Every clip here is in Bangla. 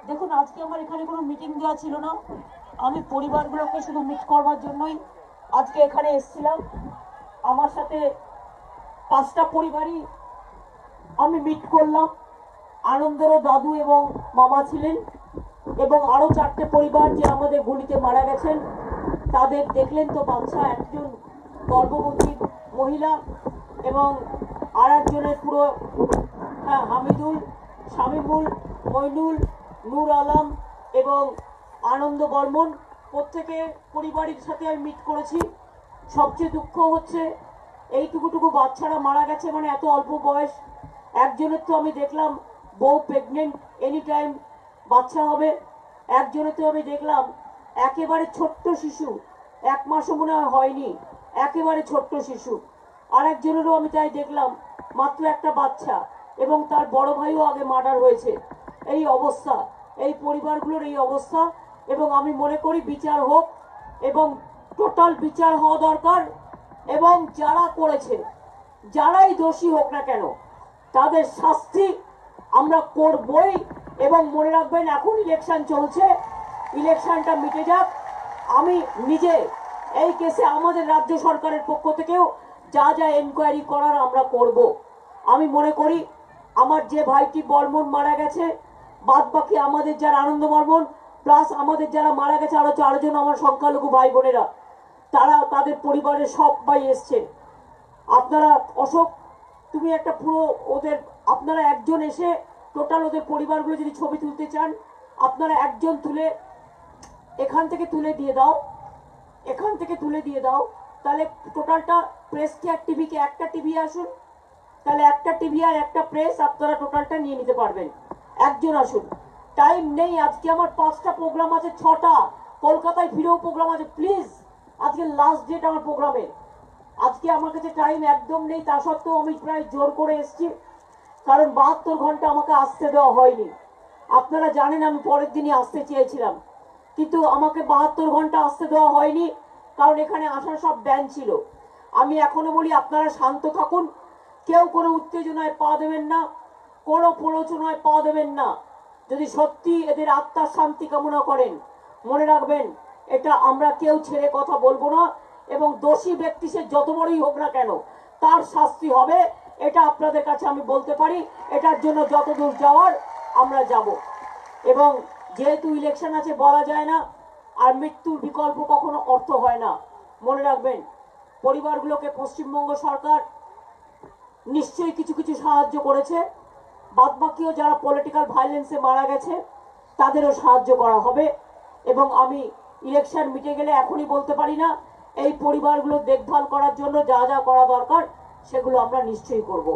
দেখুন, আজকে আমার এখানে কোনো মিটিং দেওয়া ছিল না। আমি পরিবারগুলোকে শুধু মিট করবার জন্যই আজকে এখানে এসেছিলাম। আমার সাথে 5টা পরিবারই আমি মিট করলাম। আনন্দেরও দাদু এবং মামা ছিলেন, এবং আরো 4টে পরিবার যে আমাদের গুলিতে মারা গেছেন তাদের দেখলেন তো, বাচ্চা, একজন গর্ভবতী মহিলা এবং আর একজনের পুরো হামিদুল, শামিমুল, মইনুল, নূর আলম এবং আনন্দ বর্মন, প্রত্যেকের পরিবারের সাথে আমি মিট করেছি। সবচেয়ে দুঃখ হচ্ছে এইটুকুটুকু বাচ্চারা মারা গেছে, মানে এত অল্প বয়স। একজনের তো আমি দেখলাম বউ প্রেগনেন্ট, এনি টাইম বাচ্চা হবে। একজনের তো আমি দেখলাম একেবারে ছোট্ট শিশু, 1 মাসও মনে হয়নি, একেবারে ছোট্ট শিশু। আর একজনেরও আমি তাই দেখলাম মাত্র একটা বাচ্চা, এবং তার বড় ভাইও আগে মার্ডার হয়েছে। এই অবস্থা, এই পরিবারগুলোর এই অবস্থা, এবং আমি মনে করি বিচার হোক, এবং টোটাল বিচার হওয়া দরকার। এবং যারা করেছে, যারাই দোষী হোক না কেন, তাদের শাস্তি আমরা করবই। এবং মনে রাখবেন, এখন ইলেকশন চলছে, ইলেকশনটা মিটে যাক। আমি নিজে এই কেসে আমাদের রাজ্য সরকারের পক্ষ থেকেও যা যা এনকোয়ারি করার আমরা করব। আমি মনে করি আমার যে ভাইটি বর্মন মারা গেছে, বাদ বাকি আমাদের যারা আনন্দ বর্মন প্লাস আমাদের যারা মারা গেছে আরো 4 জন আমার সংখ্যালঘু ভাই বোনেরা, তারা তাদের পরিবারের সবাই এসছে। আপনারা অশোক, তুমি একটা পুরো ওদের, আপনারা একজন এসে টোটাল ওদের পরিবারগুলো যদি ছবি তুলতে চান, আপনারা একজন তুলে এখান থেকে তুলে দিয়ে দাও, এখান থেকে তুলে দিয়ে দাও। তাহলে টোটালটা প্রেসকে আর টিভিকে, একটা টিভি আসুন, তাহলে একটা টিভি আর একটা প্রেস আপনারা টোটালটা নিয়ে নিতে পারবেন। একজন আসুন, টাইম নেই। আজকে আমার 5টা প্রোগ্রাম আছে, 6টা কলকাতায় ফিরেও প্রোগ্রাম আছে। প্লিজ, আজকে লাস্ট ডেট আমার প্রোগ্রামে। আজকে আমার কাছে টাইম একদম নেই, তা সত্ত্বেও আমি প্রায় জোর করে এসেছি, কারণ 72 ঘন্টা আমাকে আসতে দেওয়া হয়নি। আপনারা জানেন আমি পরের দিনই আসতে চেয়েছিলাম, কিন্তু আমাকে 72 ঘন্টা আসতে দেওয়া হয়নি, কারণ এখানে আসার সব ব্যান ছিল। আমি এখনো বলি, আপনারা শান্ত থাকুন, কেউ কোনো উত্তেজনায় পা দেবেন না, কোনো প্ররোচনায় পা দেবেন না। যদি সত্যি এদের আত্মার শান্তি কামনা করেন, মনে রাখবেন এটা আমরা কেউ ছেড়ে কথা বলবো না, এবং দোষী ব্যক্তি সে যত বড়ই হোক না কেন তার শাস্তি হবে, এটা আপনাদের কাছে আমি বলতে পারি। এটার জন্য যত দূর যাওয়ার আমরা যাব। এবং যেহেতু ইলেকশন আছে, বলা যায় না, আর মৃত্যুর বিকল্প কখনো অর্থ হয় না। মনে রাখবেন, পরিবারগুলোকে পশ্চিমবঙ্গ সরকার নিশ্চয়ই কিছু কিছু সাহায্য করেছে, বাদবাকিও যারা পলিটিক্যাল ভায়োলেন্সে মারা গেছে তাদেরও সাহায্য করা হবে। এবং আমি ইলেকশন মিটে গেলে এখনই বলতে পারি না, এই পরিবারগুলো দেখভাল করার জন্য যা যা করা দরকার সেগুলো আমরা নিশ্চয়ই করব।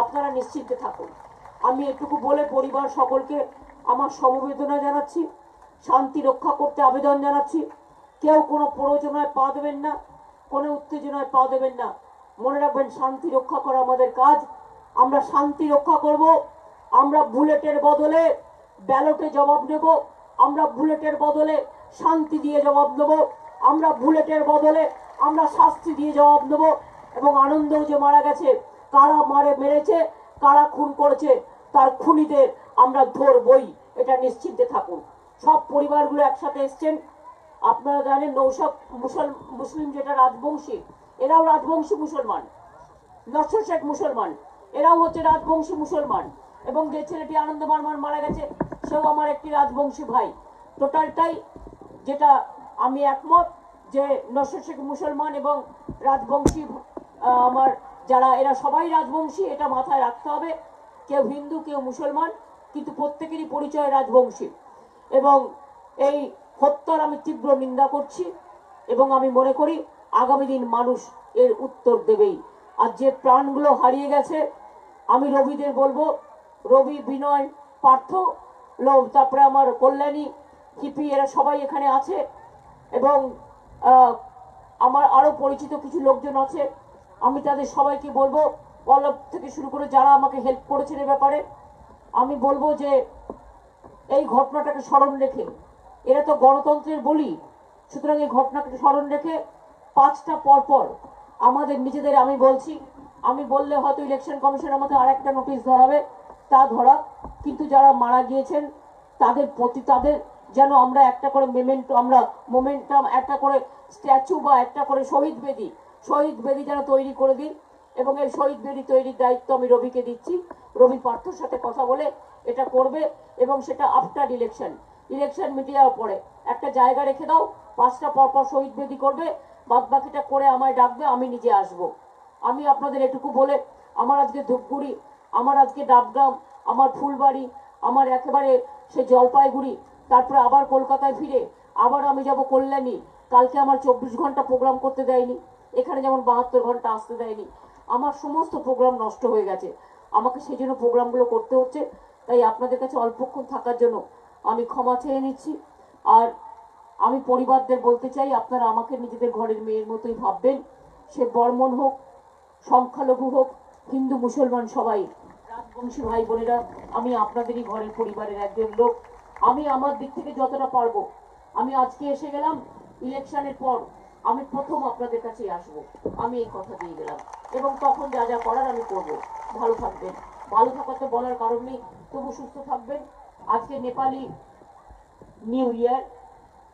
আপনারা নিশ্চিন্তে থাকুন। আমি এটুকু বলে পরিবার সকলকে আমার সমবেদনা জানাচ্ছি, শান্তি রক্ষা করতে আবেদন জানাচ্ছি। কেউ কোনো প্ররোচনায় পা দেবেন না, কোনো উত্তেজনায় পা দেবেন না। মনে রাখবেন, শান্তি রক্ষা করা আমাদের কাজ। আমরা শান্তি রক্ষা করব। আমরা বুলেটের বদলে ব্যালটে জবাব নেব, আমরা বুলেটের বদলে শান্তি দিয়ে জবাব দেব, আমরা বুলেটের বদলে আমরা শাস্তি দিয়ে জবাব দেব। এবং আনন্দও যে মারা গেছে, কারা মেরেছে, কারা খুন করেছে, তার খুনিদের আমরা ধরবই, এটা নিশ্চিন্তে থাকুন। সব পরিবারগুলো একসাথে এসছেন। আপনারা জানেন নৌশাদ মুসলিম যেটা রাজবংশী, এরাও রাজবংশী মুসলমান। নসর শেখ মুসলমান, এরাও হচ্ছে রাজবংশী মুসলমান। এবং যে ছেলেটি আনন্দ বর্মন মারা গেছে, সেও আমার একটি রাজবংশী ভাই। টোটালটাই যেটা আমি একমত যে নসর শেখ মুসলমান এবং রাজবংশী আমার যারা, এরা সবাই রাজবংশী, এটা মাথায় রাখতে হবে। কেউ হিন্দু, কেউ মুসলমান, কিন্তু প্রত্যেকেরই পরিচয় রাজবংশী। এবং এই হত্যার আমি তীব্র নিন্দা করছি এবং আমি মনে করি আগামী দিন মানুষ এর উত্তর দেবেই। আর যে প্রাণগুলো হারিয়ে গেছে, আমি রবিদের বলবো, রবি, বিনয়, পার্থ, তারপরে আমার কল্যাণী, হিপি, এরা সবাই এখানে আছে। এবং আমার আরো পরিচিত কিছু লোকজন আছে, আমি তাদের সবাইকে বলবো, পল্লব থেকে শুরু করে যারা আমাকে হেল্প করেছেন এ ব্যাপারে, আমি বলবো যে এই ঘটনাটাকে স্মরণ রেখে, এরা তো গণতন্ত্রের বলি, সুতরাং এই ঘটনাকে স্মরণ রেখে 5টা পর আমাদের নিজেদের, আমি বলছি, আমি বললে হয়তো ইলেকশন কমিশন আমাকে আর একটা নোটিশ ধরাবে, তা ধরা, কিন্তু যারা মারা গিয়েছেন তাদের প্রতি, তাদের যেন আমরা একটা করে মোমেন্টাম, একটা করে স্ট্যাচু বা একটা করে শহীদ বেদি যেন তৈরি করে দিই। এবং এই শহীদ বেদি তৈরির দায়িত্ব আমি রবিকে দিচ্ছি। রবি পার্থর সাথে কথা বলে এটা করবে এবং সেটা আফটার ইলেকশন মিটে যাওয়ার পরে একটা জায়গা রেখে দাও, 5টা পর শহীদ বেদি করবে, বাদ বাকিটা করে আমায় ডাকবে, আমি নিজে আসব। আমি আপনাদের এটুকু বলে, আমার আজকে ধূপগুড়ি, আমার আজকে ডাবগ্রাম, আমার ফুলবাড়ি, আমার একেবারে সে জলপাইগুড়ি, তারপরে আবার কলকাতায় ফিরে আবার আমি যাব কল্যাণী। কালকে আমার 24 ঘন্টা প্রোগ্রাম করতে দেয়নি, এখানে যেমন 72 ঘন্টা আসতে দেয়নি। আমার সমস্ত প্রোগ্রাম নষ্ট হয়ে গেছে, আমাকে সেই জন্য প্রোগ্রামগুলো করতে হচ্ছে। তাই আপনাদের কাছে অল্পক্ষণ থাকার জন্য আমি ক্ষমা চেয়ে নিচ্ছি। আর আমি পরিবারদের বলতে চাই, আপনারা আমাকে নিজেদের ঘরের মেয়ের মতোই ভাববেন। সে বর্মন হোক, সংখ্যালঘু হোক, হিন্দু মুসলমান, সবাই রাজবংশী ভাই বোনেরা, আমি আপনাদেরই ঘরের পরিবারের একজন লোক। আমি আমার দিক থেকে যতটা পারবো, আমি আজকে এসে গেলাম, ইলেকশনের পর আমি প্রথম আপনাদের কাছে আসবো, আমি এই কথা দিয়ে গেলাম। এবং তখন যা যা করার আমি করব। ভালো থাকবেন, ভালো থাকার তো বলার কারণ নেই, তবু সুস্থ থাকবেন। আজকে নেপালি নিউ ইয়ার,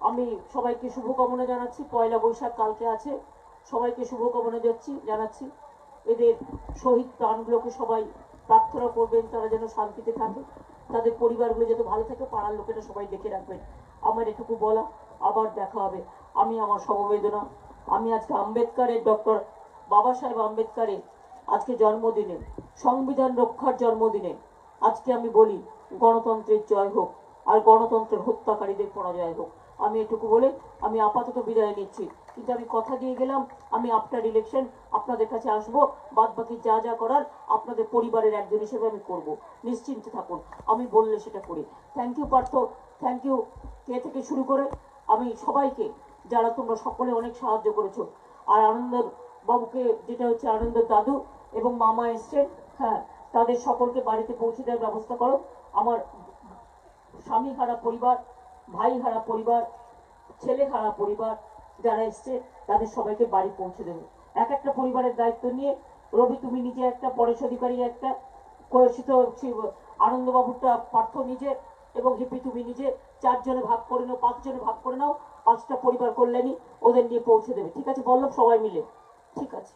আমি সবাইকে শুভকামনা জানাচ্ছি। 1লা বৈশাখ কালকে আছে, সবাইকে শুভকামনা জানাচ্ছি। এদের শহীদ প্রাণগুলোকে সবাই প্রার্থনা করবেন, তারা যেন শান্তিতে থাকে, তাদের পরিবারগুলো যাতে ভালো থাকে, পাড়ার লোকেরা সবাই দেখে রাখবেন। আমার এটুকু বলা, আবার দেখা হবে। আমি আমার সমবেদনা, আমি আজকে আম্বেদকারের, ডক্টর বাবা সাহেব আম্বেদকারের আজকে জন্মদিনে, সংবিধান রক্ষার জন্মদিনে আজকে আমি বলি গণতন্ত্রের জয় হোক, আর গণতন্ত্রের হত্যাকারীদের পরাজয় হোক। আমি এটুকু বলে আমি আপাতত বিদায় নিচ্ছি, কিন্তু আমি কথা দিয়ে গেলাম আমি আফটার ইলেকশন আপনাদের কাছে আসব, বাদ বাকি যা যা করার আপনাদের পরিবারের একজন হিসেবে আমি করব। নিশ্চিন্তে থাকুন, আমি বললে সেটা করি। Thank you Partha, thank you কে থেকে শুরু করে আমি সবাইকে, যারা তোমরা সকলে অনেক সাহায্য করেছো। আর আনন্দ বাবুকে, যেটা হচ্ছে আনন্দের দাদু এবং মামা এসছেন, হ্যাঁ, তাদের সকলকে বাড়িতে পৌঁছে দেওয়ার ব্যবস্থা করো। আমার স্বামী হারা পরিবার, ভাই হারা পরিবার, ছেলে হারা পরিবার যারা এসছে, তাদের সবাইকে বাড়ি পৌঁছে দেবে। এক একটা পরিবারের দায়িত্ব নিয়ে, রবি তুমি নিজে একটা, পরেশ অধিকারী একটা, আনন্দবাবুটা, পার্থ নিজে, এবং হিপি তুমি নিজে, 4 জনে ভাগ করে নাও, 5 জনে ভাগ করে নাও, 5টা পরিবার কল্যাণী ওদের নিয়ে পৌঁছে দেবে। ঠিক আছে বল্লভ, সবাই মিলে? ঠিক আছে।